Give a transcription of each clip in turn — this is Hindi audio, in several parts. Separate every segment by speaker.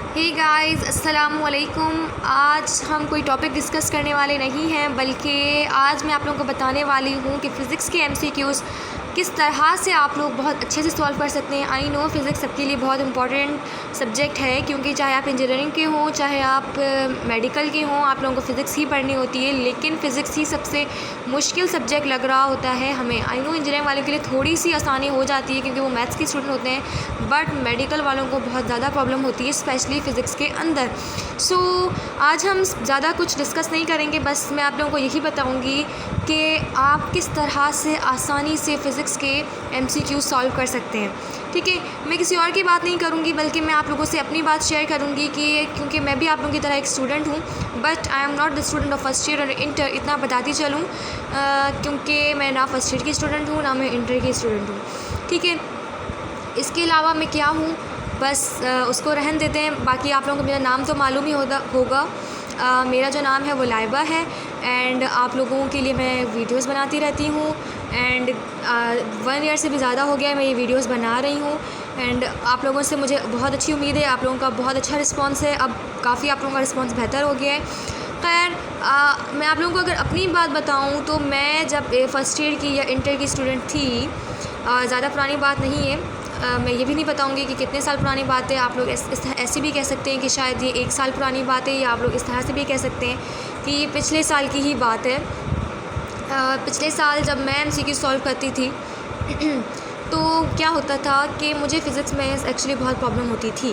Speaker 1: हे गाइस, अस्सलाम वालेकुम। आज हम कोई टॉपिक डिस्कस करने वाले नहीं हैं, बल्कि आज मैं आप लोगों को बताने वाली हूँ कि फ़िज़िक्स के एमसीक्यूज़ किस तरह से आप लोग बहुत अच्छे से सॉल्व कर सकते हैं। आई नो फ़िज़िक्स सबके लिए बहुत इंपॉर्टेंट सब्जेक्ट है, क्योंकि चाहे आप इंजीनियरिंग के हों, चाहे आप मेडिकल के हों, आप लोगों को फ़िज़िक्स ही पढ़नी होती है। लेकिन फ़िज़िक्स ही सबसे मुश्किल सब्जेक्ट लग रहा होता है हमें। आई नो इंजीनियरिंग वालों के लिए थोड़ी सी आसानी हो जाती है, क्योंकि वो मैथ्स के स्टूडेंट होते हैं, बट मेडिकल वालों को बहुत ज़्यादा प्रॉब्लम होती है, स्पेशली फ़िज़िक्स के अंदर। सो आज हम ज़्यादा कुछ डिस्कस नहीं करेंगे, बस मैं आप लोगों को यही बताऊंगी कि आप किस तरह से आसानी से फ़िज़िक्स के एमसीक्यू सॉल्व कर सकते हैं। ठीक है, मैं किसी और की बात नहीं करूंगी, बल्कि मैं आप लोगों से अपनी बात शेयर करूंगी कि क्योंकि मैं भी आप लोगों की तरह एक स्टूडेंट हूँ, but I am not the student of first year और इंटर, इतना बताती चलूँ, क्योंकि मैं ना फर्स्ट ईयर की स्टूडेंट हूँ, ना मैं इंटर की स्टूडेंट हूँ। ठीक है, इसके अलावा मैं क्या हूँ बस उसको रहन देते हैं। बाकी आप लोगों को मेरा नाम तो मालूम ही होगा। मेरा जो नाम है वो लाइबा है, एंड आप लोगों के लिए मैं वीडियोस बनाती रहती हूँ, एंड 1 ईयर से भी ज़्यादा हो गया है मैं ये वीडियोस बना रही हूँ, एंड आप लोगों से मुझे बहुत अच्छी उम्मीद है। आप लोगों का बहुत अच्छा रिस्पांस है, अब काफ़ी आप लोगों का रिस्पांस बेहतर हो गया है। खैर, मैं आप लोगों को अगर अपनी बात बताऊँ तो मैं जब फर्स्ट ईयर की या इंटर की स्टूडेंट थी, ज़्यादा पुरानी बात नहीं है, मैं ये भी नहीं बताऊंगी कि कितने साल पुरानी बात है। आप लोग ऐसे भी कह सकते हैं कि शायद ये 1 साल पुरानी बात है, या आप लोग इस तरह से भी कह सकते हैं कि ये पिछले साल की ही बात है। पिछले साल जब मैं एमसीक्यू सॉल्व करती थी तो क्या होता था कि मुझे फ़िज़िक्स में एक्चुअली बहुत प्रॉब्लम होती थी,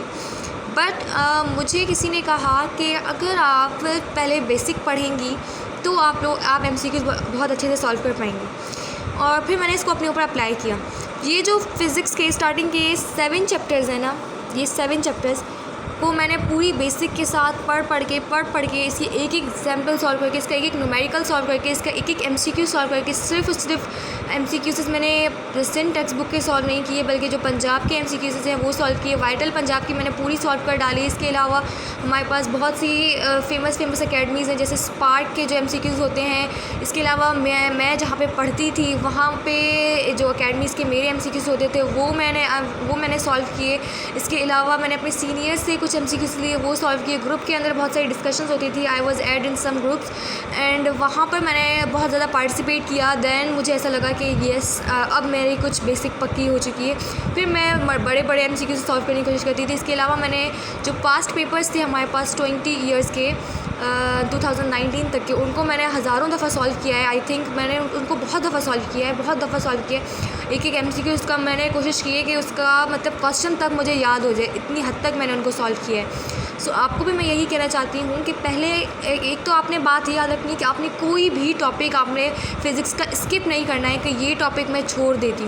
Speaker 1: बट मुझे किसी ने कहा कि अगर आप पहले बेसिक पढ़ेंगी तो आप एमसीक्यूज़ बहुत अच्छे से सॉल्व कर पाएंगी। और फिर मैंने इसको अपने ऊपर अप्लाई किया। ये जो फ़िज़िक्स के स्टार्टिंग के 7 चैप्टर्स हैं ना, ये 7 चैप्टर्स वो मैंने पूरी बेसिक के साथ पढ़ के इसकी एक एग्जाम्पल सॉल्व करके, इसका एक न्यूमेरिकल सॉल्व करके, इसका एक एमसीक्यू सॉल्व करके, सिर्फ एमसीक्यूज़ मैंने रिसेंट टेक्स्ट बुक के सॉल्व नहीं किए, बल्कि जो पंजाब के एमसीक्यूज़ हैं वो सॉल्व किए। वाइटल पंजाब की मैंने पूरी सॉल्व कर डाली। इसके अलावा हमारे पास बहुत सी फेमस अकेडमीज़ हैं, जैसे स्पार्क के जो एमसीक्यूज़ होते हैं। इसके अलावा मैं जहाँ पे पढ़ती थी वहाँ पे जो अकेडमीज़ के मेरे एमसीक्यूज़ होते थे वो मैंने सॉल्व किए। इसके अलावा मैंने अपने सीनियर से कुछ एमसीक्यूज़ लिए, वो सॉल्व किए। ग्रुप के अंदर बहुत सारी डिस्कशंस होती थी, I was add in some groups, and वहाँ पर मैंने बहुत ज़्यादा पार्टिसिपेट किया। देन मुझे ऐसा लगा कि येस, अब मेरी कुछ बेसिक पक्की हो चुकी है। फिर मैं बड़े एमसीक्यूज़ सॉल्व करने की कोशिश करती थी। इसके अलावा मैंने जो पास्ट पेपर्स थे हमारे पास 20 ईयर्स के 2019 तक के, उनको मैंने हज़ारों दफ़ा सॉल्व किया है। आई थिंक मैंने उनको बहुत दफ़ा सॉल्व किया है। एक एमसीक्यू उसका मैंने कोशिश की है कि उसका मतलब क्वेश्चन तक मुझे याद हो जाए, इतनी हद तक मैंने उनको सॉल्व किया है। सो आपको भी मैं यही कहना चाहती हूँ कि पहले एक तो आपने बात याद रखनी है कि आपने कोई भी टॉपिक आपने फ़िज़िक्स का स्किप नहीं करना है कि ये टॉपिक मैं छोड़ देती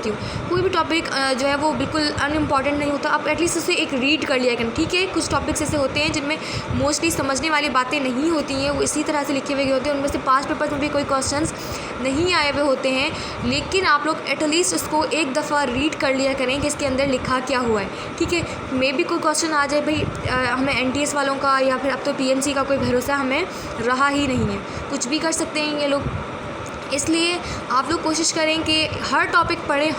Speaker 1: हूँ, कोई भी टॉपिक जो है वो बिल्कुल अनइम्पॉर्टेंट नहीं होता। आप एटलीस्ट उसे एक रीड कर लिया करें। ठीक है, कुछ टॉपिक्स ऐसे होते हैं जिनमें मोस्टली समझने वाली बातें नहीं होती हैं, वो इसी तरह से लिखे हुए होते हैं, उनमें से पास्ट पेपर्स में भी कोई क्वेश्चंस नहीं आए हुए होते हैं, लेकिन आप लोग एटलीस्ट उसको एक दफ़ा रीड कर लिया करें कि इसके अंदर लिखा क्या हुआ है। ठीक है, मे भी कोई क्वेश्चन आ जाए, भाई हमें एनटीएस वालों का या फिर अब तो पीएमसी का कोई भरोसा हमें रहा ही नहीं है, कुछ भी कर सकते हैं ये लोग। इसलिए आप लोग कोशिश करें कि हर टॉपिक पढ़ें,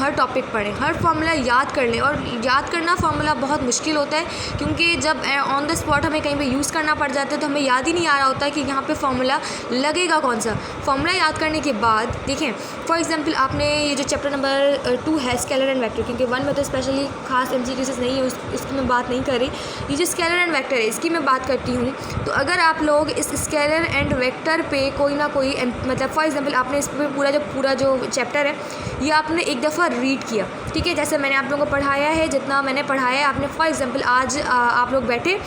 Speaker 1: हर फार्मूला याद कर लें। और याद करना फार्मूला बहुत मुश्किल होता है, क्योंकि जब ऑन द स्पॉट हमें कहीं पे यूज़ करना पड़ जाता है तो हमें याद ही नहीं आ रहा होता कि यहाँ पे फार्मूला लगेगा कौन सा। फार्मूला याद करने के बाद देखें, फॉर एग्जांपल आपने ये जो चैप्टर नंबर 2 है स्केलर एंड वेक्टर, क्योंकि 1 में तो स्पेशली खास एमसीक्यूज़ नहीं है, उसकी मैं बात नहीं कर रही। ये जो स्केलर एंड वेक्टर है इसकी मैं बात करती हूँ। तो अगर आप लोग इस स्केलर एंड वेक्टर पे कोई ना कोई मतलब फॉर एग्जांपल आपने इस पर पूरा जो चैप्टर है ये आपने एक दफ़ा रीड किया। ठीक है, जैसे मैंने आप लोगों को पढ़ाया है, जितना मैंने पढ़ाया है आपने, फॉर एग्जांपल आज आप लोग बैठे,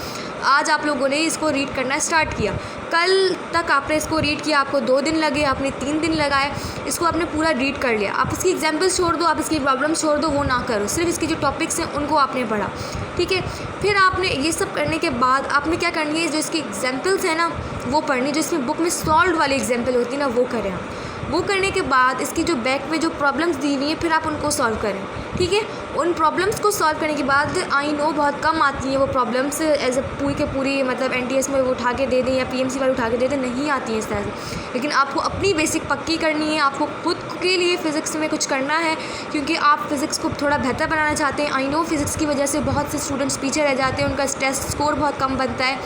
Speaker 1: आज आप लोगों ने इसको रीड करना स्टार्ट किया, कल तक आपने इसको रीड किया, आपको 2 दिन लगे, आपने 3 दिन लगाए, इसको आपने पूरा रीड कर लिया। आप इसकी एग्जाम्पल्स छोड़ दो, आप इसकी प्रॉब्लम छोड़ दो, वो ना करो, सिर्फ इसके जो टॉपिक्स हैं उनको आपने पढ़ा। ठीक है, फिर आपने ये सब करने के बाद आपने क्या करनी है, जो इसकी एग्जाम्पल्स हैं ना वो पढ़नी, जो इसमें बुक में सॉल्व वाली एग्जाम्पल होती है ना वो करें आप। वो करने के बाद इसकी जो बैक में जो प्रॉब्लम्स दी हुई हैं फिर आप उनको सॉल्व करें, ठीक है। उन प्रॉब्लम्स को सॉल्व करने के बाद आई नो बहुत कम आती हैं वो प्रॉब्लम्स एज ए पूरी के पूरी, मतलब NTS में वो उठा के दे दें या PMC वाले उठा के दे दें, नहीं आती हैं इस तरह से। लेकिन आपको अपनी बेसिक पक्की करनी है, आपको खुद के लिए फ़िज़िक्स में कुछ करना है, क्योंकि आप फ़िज़िक्स को थोड़ा बेहतर बनाना चाहते हैं। आई नो फ़िज़िक्स की वजह से बहुत से स्टूडेंट्स पीछे रह जाते हैं, उनका टेस्ट स्कोर बहुत कम बनता है,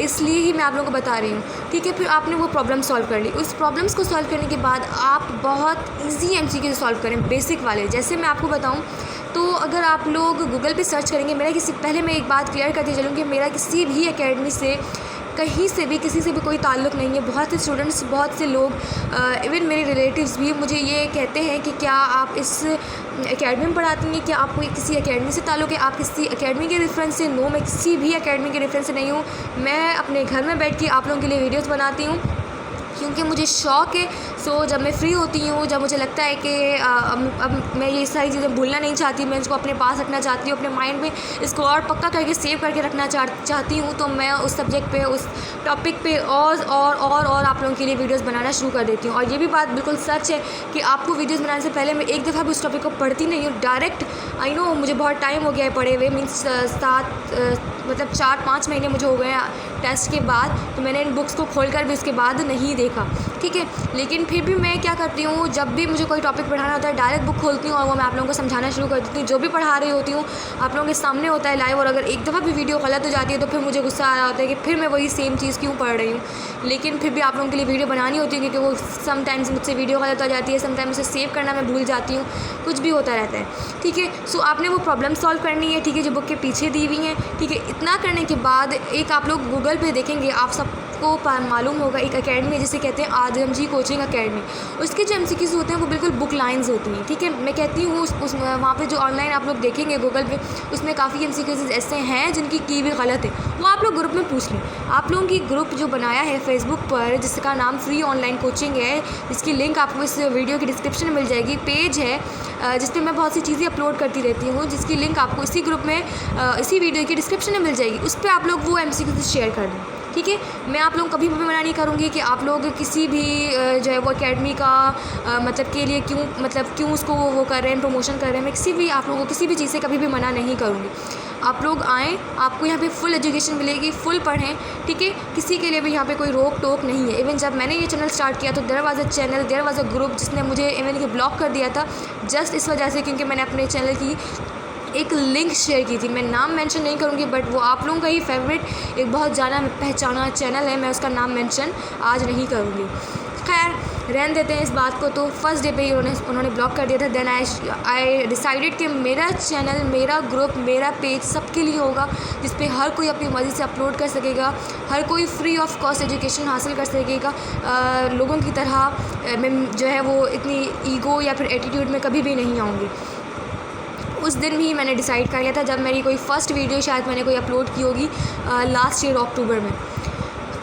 Speaker 1: इसलिए ही मैं आप लोगों को बता रही हूँ, ठीक है। फिर आपने वो प्रॉब्लम सॉल्व कर ली। उस प्रॉब्लम्स को सॉल्व करने के बाद आप बहुत ईजी MCQ सॉल्व करें, बेसिक वाले। जैसे मैं आपको बताऊँ तो अगर आप लोग गूगल पे सर्च करेंगे, पहले मैं एक बात क्लियर करती चलूँ कि मेरा किसी भी एकेडमी से कहीं से भी किसी से भी कोई ताल्लुक़ नहीं है। बहुत से स्टूडेंट्स, बहुत से लोग, इवन मेरे रिलेटिव्स भी मुझे ये कहते हैं कि क्या आप इस एकेडमी में पढ़ाती हैं, क्या आपको किसी एकेडमी से ताल्लुक़ है, आप किसी एकेडमी के रेफरेंस से? नो, मैं किसी भी एकेडमी के रेफरेंस से नहीं हूँ। मैं अपने घर में बैठ के आप लोगों के लिए वीडियोज़ बनाती हूँ क्योंकि मुझे शौक़ है। सो जब मैं फ्री होती हूँ, जब मुझे लगता है कि अब मैं ये सारी चीज़ें भूलना नहीं चाहती, मैं इसको अपने पास रखना चाहती हूँ, अपने माइंड में इसको और पक्का करके सेव करके रखना चाहती हूँ, तो मैं उस सब्जेक्ट पे, उस टॉपिक पे और आप लोगों के लिए वीडियोज़ बनाना शुरू कर देती हूँ। और ये भी बात बिल्कुल सच है कि आपको वीडियोज़ बनाने से पहले मैं एक दफ़ा भी उस टॉपिक को पढ़ती नहीं हूँ, डायरेक्ट। आई नो मुझे बहुत टाइम हो गया है पढ़े हुए, मीन्स 4-5 महीने मुझे हो गए हैं टेस्ट के बाद, तो मैंने इन बुक्स को खोलकर भी उसके बाद नहीं देखा, ठीक है। लेकिन फिर भी मैं क्या करती हूँ, जब भी मुझे कोई टॉपिक पढ़ाना होता है डायरेक्ट बुक खोलती हूँ और वो मैं आप लोगों को समझाना शुरू कर देती हूँ। जो भी पढ़ा रही होती हूँ आप लोगों के सामने होता है लाइव, और अगर एक दफ़ा भी वीडियो गलत हो जाती है तो फिर मुझे गुस्सा आ रहा होता है कि फिर मैं वही सेम चीज़ क्यों पढ़ रही हूँ। लेकिन फिर भी आप लोगों के लिए वीडियो बनानी होती है क्योंकि वो समटाइम्स मुझसे वीडियो गलत हो जाती है, समटाइम्स उसे सेव करना मैं भूल जाती हूँ, कुछ भी होता रहता है, ठीक है। सो आपने वो प्रॉब्लम सॉल्व करनी है, ठीक है, जो बुक के पीछे दी हुई हैं, ठीक है। इतना करने के बाद एक आप लोग गूगल पे देखेंगे, आप सबको मालूम होगा एक एकेडमी जिसे कहते हैं आदम जी कोचिंग एकेडमी। उसके जो MCQs होते हैं वो बिल्कुल बुक लाइन्स होती हैं, ठीक है। मैं कहती हूँ उस वहाँ पे जो ऑनलाइन आप लोग देखेंगे गूगल पे, उसमें काफ़ी MCQs ऐसे हैं जिनकी की भी गलत है, वो आप लोग ग्रुप में पूछ लें। आप लोगों की ग्रुप जो बनाया है फेसबुक पर, जिसका नाम फ्री ऑनलाइन कोचिंग है, जिसकी लिंक आपको इस वीडियो की डिस्क्रिप्शन में मिल जाएगी, पेज है जिसमें मैं बहुत सी चीज़ें अपलोड करती रहती हूँ, जिसकी लिंक आपको इसी ग्रुप में इसी वीडियो की डिस्क्रिप्शन में मिल जाएगी। उस पर आप लोग वो MCQs शेयर कर दें, ठीक है। मैं आप लोगों को कभी भी मना नहीं करूँगी कि आप लोग किसी भी जो है वो एकेडमी का मतलब के लिए क्यों उसको वो कर रहे हैं, प्रमोशन कर रहे हैं। मैं किसी भी आप लोगों को किसी भी चीज़ से कभी भी मना नहीं करूँगी। आप लोग आएँ, आपको यहाँ पे फुल एजुकेशन मिलेगी, फुल पढ़ें, ठीक है। किसी के लिए भी यहाँ पे कोई रोक टोक नहीं है। इवन जब मैंने ये चैनल स्टार्ट किया तो there was a channel, there was a group जिसने मुझे इवन कि ब्लॉक कर दिया था, जस्ट इस वजह से क्योंकि मैंने अपने चैनल की एक लिंक शेयर की थी। मैं नाम मेंशन नहीं करूँगी, बट वो आप लोगों का ही फेवरेट एक बहुत जाना पहचाना चैनल है, मैं उसका नाम मेंशन आज नहीं करूँगी। खैर रहने देते हैं इस बात को। तो फर्स्ट डे पे ही उन्होंने ब्लॉक कर दिया था। देन आई डिसाइडेड कि मेरा चैनल, मेरा ग्रुप, मेरा पेज सबके लिए होगा, जिस पे हर कोई अपनी मर्ज़ी से अपलोड कर सकेगा, हर कोई फ्री ऑफ कॉस्ट एजुकेशन हासिल कर सकेगा। लोगों की तरह मैं जो है वो इतनी ईगो या फिर एटीट्यूड में कभी भी नहीं आऊँगी। उस दिन भी मैंने डिसाइड कर लिया था जब मेरी कोई फ़र्स्ट वीडियो शायद मैंने कोई अपलोड की होगी लास्ट ईयर अक्टूबर में,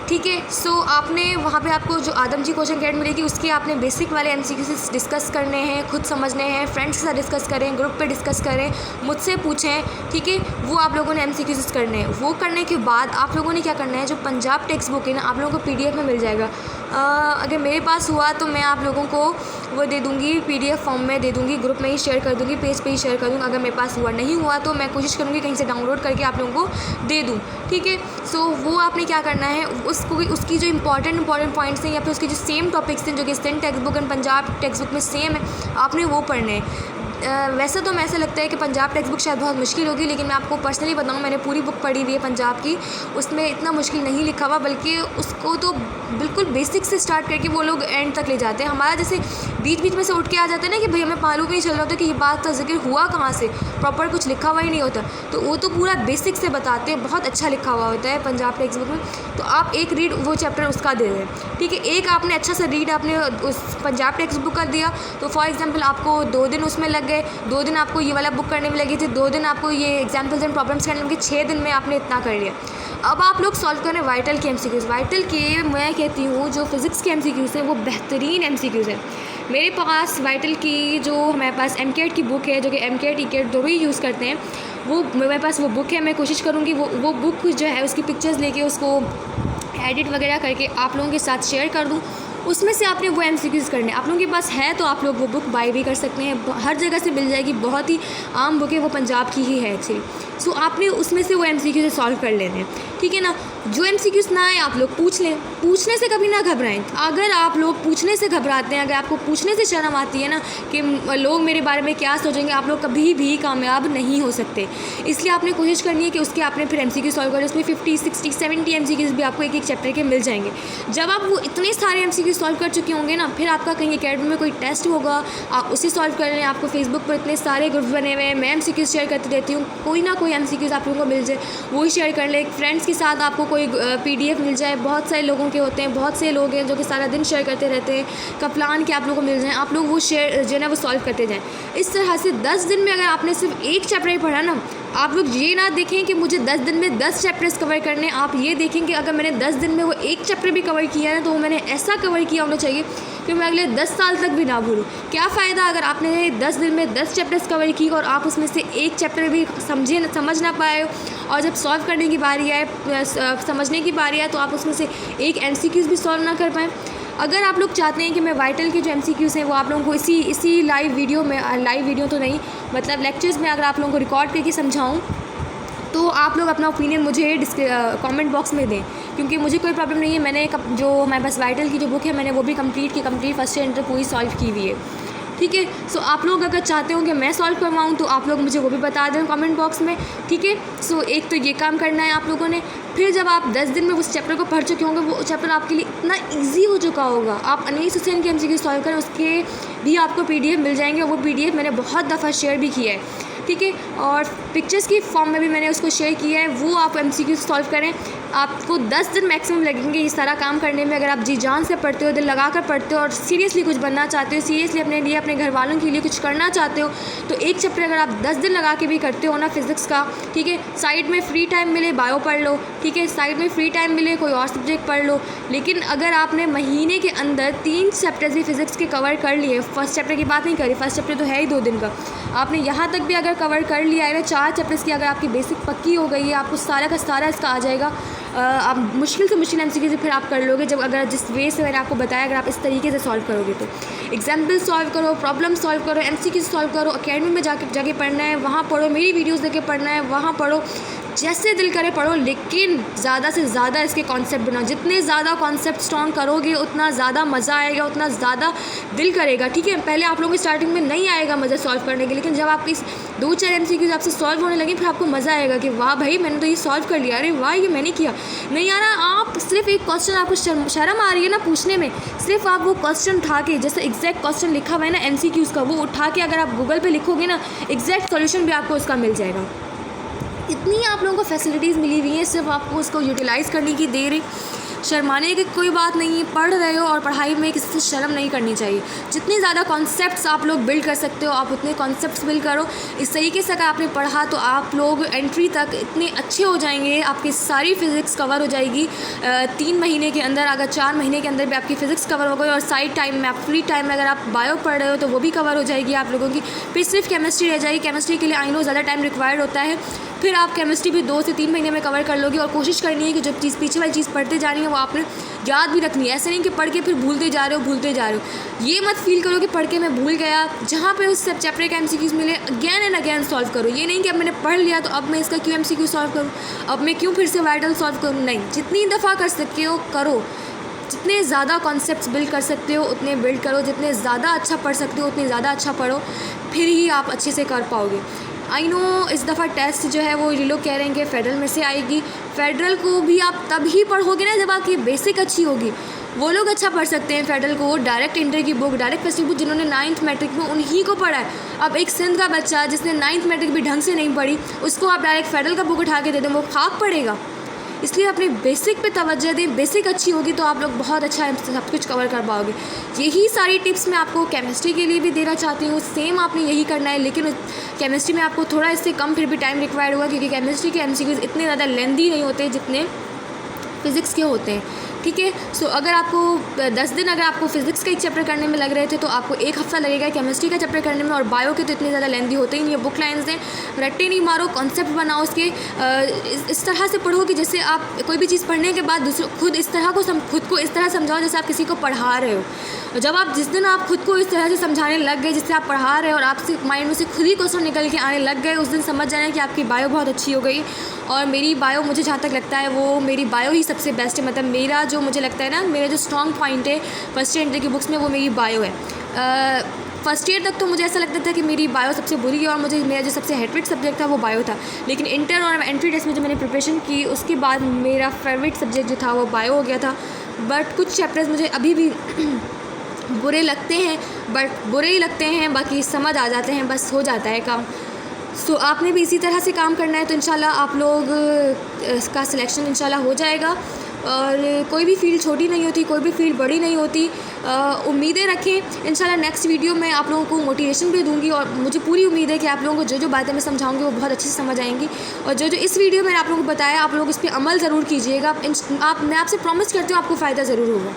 Speaker 1: ठीक है। सो आपने वहाँ पे आपको जो आदम जी कोचिंग एकेडमी मिलेगी उसके आपने बेसिक वाले MCQs डिस्कस करने हैं, खुद समझने हैं, फ्रेंड्स के साथ डिस्कस करें, ग्रुप पे डिस्कस करें, मुझसे पूछें, ठीक है। वो आप लोगों ने MCQs करने हैं। वो करने के बाद आप लोगों ने क्या करना है, जो पंजाब टेक्स्ट बुक है ना, आप लोगों को PDF में मिल जाएगा। अगर मेरे पास हुआ तो मैं आप लोगों को वो दे दूँगी, PDF फॉर्म में दे दूँगी, ग्रुप में ही शेयर कर दूँगी, पेज पे ही शेयर कर दूँगी। अगर मेरे पास हुआ, नहीं हुआ तो मैं कोशिश करूँगी कहीं से डाउनलोड करके आप लोगों को दे दूँ, ठीक है। सो वो आपने क्या करना है, उसकी जो इंपॉर्टेंट पॉइंट्स हैं या फिर उसके जो सेम टॉपिक्स हैं जो कि saint text book and Punjab text book में सेम है, आपने वो पढ़ने हैं। वैसे तो मैं ऐसा लगता है कि पंजाब टेक्स्ट बुक शायद बहुत मुश्किल होगी, लेकिन मैं आपको पर्सनली बताऊँ, मैंने पूरी बुक पढ़ी हुई है पंजाब की, उसमें इतना मुश्किल नहीं लिखा हुआ, बल्कि उसको तो बिल्कुल बेसिक से स्टार्ट करके वो लोग एंड तक ले जाते हैं। हमारा जैसे बीच बीच में से उठ के आ जाता है ना कि भाई हमें मालूम ही नहीं चल रहा होता कि ये बात का जिक्र हुआ कहाँ से, प्रॉपर कुछ लिखा हुआ ही नहीं होता, तो वो तो पूरा बेसिक से बताते हैं, बहुत अच्छा लिखा हुआ होता है पंजाब टेक्स्ट बुक में। तो आप एक रीड वो चैप्टर उसका दे दें, ठीक है। एक आपने अच्छा सा रीड आपने उस पंजाब टेक्स्ट बुक का दिया, तो फॉर एग्जाम्पल आपको 2 दिन उसमें लग गए, 2 दिन आपको ये वाला बुक करने में लगे थे, 2 दिन आपको ये एग्जाम्पल्स एंड प्रॉब्लम्स करने में लगे, 6 दिन में आपने इतना कर लिया। अब आप लोग सॉल्व करें वाइटल के MCQs। वाइटल के मैं कहती हूँ जो फिज़िक्स के MCQs हैं वो बेहतरीन MCQs हैं। मेरे पास वाइटल की जो हमारे पास MCAT की बुक है, जो कि MCAT ECAT दोनों ही यूज़ करते हैं, वो मेरे पास वो बुक है। मैं कोशिश करूँगी वो बुक जो है उसकी पिक्चर्स लेके उसको एडिट वगैरह करके आप लोगों के साथ शेयर कर दूँ। उसमें से आपने वो MCQs करने। आप लोगों के पास है तो आप लोग वो बुक बाय भी कर सकते हैं, हर जगह से मिल जाएगी, बहुत ही आम बुक है, वो पंजाब की ही है एक्चुअली। सो आपने उसमें से वो MCQs सॉल्व कर लेने, ठीक है ना। जो MCQs ना आए आप लोग पूछ लें, पूछने से कभी ना घबराएं। अगर आप लोग पूछने से घबराते हैं, अगर आपको पूछने से शर्म आती है ना कि लोग मेरे बारे में क्या सोचेंगे, आप लोग कभी भी कामयाब नहीं हो सकते। इसलिए आपने कोशिश करनी है कि उसके आपने फिर MCQ सॉल्व करें। उसमें 50, 60, 70 MCQs भी आपको एक एक चैप्टर के मिल जाएंगे। जब आप वो इतने सारे MCQ सॉल्व कर चुके होंगे ना, फिर आपका कहीं अकेडमी में कोई टेस्ट होगा, आप उसे सॉल्व कर लें। आपको फेसबुक पर इतने सारे ग्रुप्स बने हुए हैं, मैं MCQ शेयर करती रहती हूँ, कोई ना कोई MCQs आप लोगों को मिल जाए वही शेयर कर ले। फ्रेंड्स के साथ आपको कोई PDF मिल जाए, बहुत सारे लोगों के होते हैं, बहुत से लोग हैं जो कि सारा दिन शेयर करते रहते हैं, कप्लान के आप लोगों को मिल जाएँ, आप लोग वो शेयर जो है ना वो सॉल्व करते जाएँ। इस तरह से 10 दिन में अगर आपने सिर्फ एक चैप्टर ही पढ़ा ना, आप लोग ये ना देखें कि मुझे 10 दिन में 10 चैप्टर्स कवर करने, आप ये देखें कि अगर मैंने 10 दिन में वो एक चैप्टर भी कवर किया है तो वो मैंने ऐसा कवर किया होना चाहिए कि मैं अगले 10 साल तक भी ना भूलूँ। क्या फ़ायदा अगर आपने 10 दिन में 10 चैप्टर्स कवर की और आप उसमें से एक चैप्टर भी समझ ना पाए, और जब सॉल्व करने की बारी आए, समझने की बारी आए, तो आप उसमें से एक MCQs भी सॉल्व ना कर पाएँ। अगर आप लोग चाहते हैं कि मैं वाइटल के जो MCQs हैं वो आप लोगों को इसी लाइव वीडियो में, लाइव वीडियो तो नहीं मतलब लेक्चर्स में अगर आप लोगों को रिकॉर्ड करके समझाऊँ, तो आप लोग अपना ओपिनियन मुझे कमेंट बॉक्स में दें, क्योंकि मुझे कोई प्रॉब्लम नहीं है। मैंने जो हमारे पास वाइटल की जो बुक है मैंने वो भी कंप्लीट फर्स्ट ईयर इंटर पूरी सॉल्व की हुई है, ठीक है। सो आप लोग अगर चाहते हो कि मैं सॉल्व करवाऊँ तो आप लोग मुझे वो भी बता दें कमेंट बॉक्स में, ठीक है। सो एक तो ये काम करना है आप लोगों ने। फिर जब आप 10 दिन में उस चैप्टर को पढ़ चुके होंगे, वो चैप्टर आपके लिए इतना ईजी हो चुका होगा, आप अनीस हुसैन के MCQ सॉल्व करें, उसके भी आपको PDF मिल जाएंगे, और वो PDF मैंने बहुत दफ़ा शेयर भी किया है, ठीक है। और पिक्चर्स की फॉर्म में भी मैंने उसको शेयर किया है, वो आप MCQ सॉल्व करें। आपको 10 दिन मैक्सिमम लगेंगे ये सारा काम करने में। अगर आप जी जान से पढ़ते हो, दिल लगा कर पढ़ते हो और सीरियसली कुछ बनना चाहते हो, सीरियसली अपने लिए, अपने घर वालों के लिए कुछ करना चाहते हो, तो एक चैप्टर अगर आप 10 दिन लगा के भी करते हो ना फिज़िक्स का, ठीक है। साइड में फ्री टाइम मिले बायो पढ़ लो, ठीक है, साइड में फ्री टाइम मिले कोई और सब्जेक्ट पढ़ लो। लेकिन अगर आपने महीने के अंदर 3 चैप्टर्स भी फिज़िक्स के कवर कर लिए, फर्स्ट चैप्टर की बात नहीं करी, फर्स्ट चैप्टर तो है ही 2 दिन का, आपने यहाँ तक भी अगर कवर कर लिया है ना, 4 चैप्टर्स की अगर आपकी बेसिक पक्की हो गई है, आपको सारा का सारा इसका आ जाएगा। आप मुश्किल से मुश्किल MCQ से फिर आप कर लोगे, जब अगर जिस वे से मैंने आपको बताया अगर आप इस तरीके से सॉल्व करोगे तो। एग्जाम्पल सॉल्व करो, प्रॉब्लम सॉल्व करो, MCQ सॉल्व करो, अकेडमी में जाके पढ़ना है वहाँ पढ़ो, मेरी वीडियोज़ देख के पढ़ना है वहाँ पढ़ो, जैसे दिल करे पढ़ो, लेकिन ज़्यादा से ज़्यादा इसके कॉन्सेप्ट बनाओ। जितने ज़्यादा कॉन्सेप्ट स्ट्रॉन्ग करोगे उतना ज़्यादा मज़ा आएगा, उतना ज़्यादा दिल करेगा, ठीक है। पहले आप लोगों को स्टार्टिंग में नहीं आएगा मज़ा सॉल्व करने के, लेकिन जब आपकी 2-4 MCQs आपसे सॉल्व होने लगे फिर आपको मज़ा आएगा कि वाह भाई मैंने तो ये सॉल्व कर लिया, अरे वाह ये मैंने किया। नहीं आ रहा, आप सिर्फ एक क्वेश्चन, आपको शर्म आ रही है ना पूछने में, सिर्फ आप वो क्वेश्चन उठा के, जैसे एग्जैक्ट क्वेश्चन लिखा हुआ है ना MCQs का, वो उठा के अगर आप गूगल पे लिखोगे ना, एग्जैक्ट सॉल्यूशन भी आपको उसका मिल जाएगा। इतनी आप लोगों को फैसिलिटीज़ मिली हुई हैं, सिर्फ आपको उसको यूटिलाइज़ करने की देर है। शर्माने की कोई बात नहीं है, पढ़ रहे हो और पढ़ाई में किसी से शर्म नहीं करनी चाहिए। जितने ज़्यादा कॉन्सेप्ट्स आप लोग बिल्ड कर सकते हो आप उतने कॉन्सेप्ट्स बिल्ड करो। इस तरीके से अगर आपने पढ़ा तो आप लोग एंट्री तक इतने अच्छे हो जाएंगे, आपकी सारी फ़िज़िक्स कवर हो जाएगी 3 महीने के अंदर। अगर 4 महीने के अंदर भी आपकी फ़िज़िक्स कवर हो गई और साइड टाइम में, आप फ्री टाइम में अगर आप बायो पढ़ रहे हो तो वो भी कवर हो जाएगी आप लोगों की। फिर सिर्फ केमिस्ट्री रह जाएगी। केमिस्ट्री के लिए आई नो ज़्यादा टाइम रिक्वायर्ड होता है, फिर आप केमिस्ट्री भी 2 से 3 महीने में कवर कर लोगे। और कोशिश करनी है कि जो चीज़ पीछे वाली चीज़ पढ़ते जा रही है वो आपने याद भी रखनी है। ऐसे नहीं कि पढ़ के फिर भूलते जा रहे हो। ये मत फील करो कि पढ़ के मैं भूल गया। जहाँ पे उस सब चैप्टर के MCQs मिले अगेन एंड अगेन सॉल्व करो। ये नहीं कि अब मैंने पढ़ लिया तो अब मैं इसका क्यों MCQ सॉल्व करूँ, अब मैं क्यों फिर से वाइटल सॉल्व करूँ। नहीं, जितनी दफ़ा कर सकते हो करो, जितने ज़्यादा कॉन्सेप्ट्स बिल्ड कर सकते हो उतने बिल्ड करो, जितने ज़्यादा अच्छा पढ़ सकते हो उतने ज़्यादा अच्छा पढ़ो, फिर ही आप अच्छे से कर पाओगे। आई नो इस दफ़ा टेस्ट जो है वो ये लोग कह रहे हैं कि फेडरल में से आएगी। फेडरल को भी आप तब ही पढ़ोगे ना जब आपकी बेसिक अच्छी होगी। वो लोग अच्छा पढ़ सकते हैं फेडरल को, डायरेक्ट इंटर की बुक, डायरेक्ट फर्स्ट बुक जिन्होंने 9th मैट्रिक में उन्हीं को पढ़ा है। अब एक सिंध का बच्चा जिसने 9th मैट्रिक भी ढंग से नहीं पढ़ी उसको आप डायरेक्ट फेडरल का बुक उठा के दे दें, वो खाक पड़ेगा। इसलिए अपने बेसिक पे तवज्जो दें। बेसिक अच्छी होगी तो आप लोग बहुत अच्छा सब कुछ कवर कर पाओगे। यही सारी टिप्स मैं आपको केमिस्ट्री के लिए भी देना चाहती हूँ। सेम आपने यही करना है, लेकिन केमिस्ट्री में आपको थोड़ा इससे कम फिर भी टाइम रिक्वायर्ड होगा, क्योंकि केमिस्ट्री के MCQs इतने ज़्यादा लेंदी नहीं होते जितने फ़िज़िक्स के होते हैं, ठीक है। सो अगर आपको 10 दिन अगर आपको फ़िज़िक्स का एक चैप्टर करने में लग रहे थे तो आपको 1 हफ़्ता लगेगा केमिस्ट्री का चैप्टर करने में। और बायो के तो इतने ज़्यादा लेंथी होते ही नहीं है। बुक लाइन्स हैं, रट्टे नहीं मारो, कॉन्सेप्ट बनाओ उसके, इस तरह से पढ़ो कि जैसे आप कोई भी चीज़ पढ़ने के बाद खुद को इस तरह समझाओ जैसे आप किसी को पढ़ा रहे हो। जब आप जिस दिन आप खुद को इस तरह से समझाने लग गए जिससे आप पढ़ा रहे हो और आपसे माइंड में से खुद ही क्वेश्चन निकल के आने लग गए, उस दिन समझ जाना कि आपकी बायो बहुत अच्छी हो गई। और मेरी बायो, मुझे जहाँ तक लगता है वो मेरी बायो ही सबसे बेस्ट है। मतलब मेरा जो मुझे लगता है ना, मेरा जो स्ट्रॉन्ग पॉइंट है फर्स्ट ईयर की बुक्स में वो मेरी बायो है। फर्स्ट ईयर तक तो मुझे ऐसा लगता था कि मेरी बायो सबसे बुरी है और मेरा जो सबसे हेटरेट सब्जेक्ट था वो बायो था। लेकिन इंटर और एंट्री टेस्ट में जो मैंने प्रिपरेशन की उसके बाद मेरा फेवरेट सब्जेक्ट जो था वो बायो हो गया था। बट कुछ चैप्टर्स मुझे अभी भी बुरे लगते हैं, बट बुरे ही लगते हैं, बाकी समझ आ जाते हैं, बस हो जाता है काम। सो आपने भी इसी तरह से काम करना है तो इंशाल्लाह आप लोग का सिलेक्शन इंशाल्लाह हो जाएगा। और कोई भी फील्ड छोटी नहीं होती, कोई भी फील्ड बड़ी नहीं होती। उम्मीदें रखें, इंशाल्लाह नेक्स्ट वीडियो में आप लोगों को मोटिवेशन भी दूंगी और मुझे पूरी उम्मीद है कि आप लोगों को जो जो बातें मैं समझाऊंगी वो बहुत अच्छे से समझ आएंगी। और जो जो इस वीडियो में आप लोगों को बताया आप लोग इस पर अमल ज़रूर कीजिएगा। मैं आपसे प्रॉमिस करती हूँ आपको फ़ायदा ज़रूर होगा।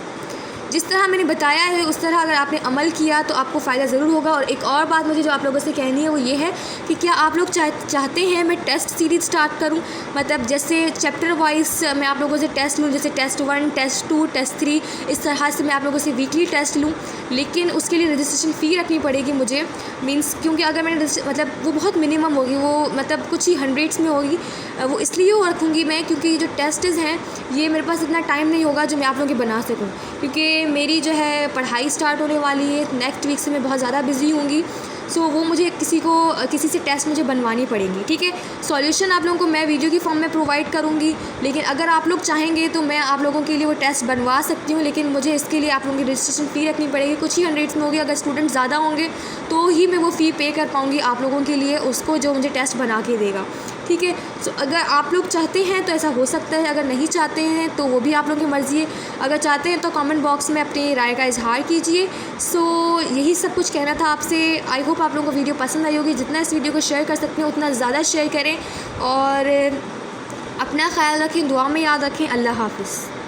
Speaker 1: जिस तरह मैंने बताया है उस तरह अगर आपने अमल किया तो आपको फ़ायदा ज़रूर होगा। और एक और बात मुझे जो आप लोगों से कहनी है वो ये है कि क्या आप लोग चाहते हैं मैं टेस्ट सीरीज़ स्टार्ट करूं, मतलब जैसे चैप्टर वाइज मैं आप लोगों से टेस्ट लूं, जैसे टेस्ट 1, टेस्ट 2, टेस्ट 3, इस तरह से मैं आप लोगों से वीकली टेस्ट लूँ। लेकिन उसके लिए रजिस्ट्रेशन फ़ी रखनी पड़ेगी मुझे, मीन्स क्योंकि अगर मैंने मतलब वो बहुत मिनिमम होगी, वो मतलब कुछ ही हंड्रेड्स में होगी। वो इसलिए रखूँगी मैं क्योंकि जो टेस्ट्स हैं ये मेरे पास इतना टाइम नहीं होगा जो मैं आप लोगों की बना सकूँ, क्योंकि मेरी जो है पढ़ाई स्टार्ट होने वाली है। नेक्स्ट वीक से मैं बहुत ज़्यादा बिज़ी होंगी। सो वो मुझे किसी से टेस्ट मुझे बनवानी पड़ेंगी, ठीक है। सॉल्यूशन आप लोगों को मैं वीडियो की फॉर्म में प्रोवाइड करूँगी, लेकिन अगर आप लोग चाहेंगे तो मैं आप लोगों के लिए वो टेस्ट बनवा सकती हूँ। लेकिन मुझे इसके लिए आप लोगों की रजिस्ट्रेशन फ़ी रखनी पड़ेगी, कुछ ही हंड्रेड्स में होगी। अगर स्टूडेंट ज़्यादा होंगे तो ही मैं वो फ़ी पे कर पाऊँगी आप लोगों के लिए, उसको जो मुझे टेस्ट बना के देगा, ठीक है। सो अगर आप लोग चाहते हैं तो ऐसा हो सकता है, अगर नहीं चाहते हैं तो वो भी आप लोगों की मर्ज़ी है। अगर चाहते हैं तो कमेंट बॉक्स में अपनी राय का इजहार कीजिए। सो यही सब कुछ कहना था आपसे। आई होप आप लोगों को वीडियो पसंद आई होगी। जितना इस वीडियो को शेयर कर सकते हैं उतना ज़्यादा शेयर करें और अपना ख्याल रखें, दुआ में याद रखें। अल्लाह हाफ़िज़।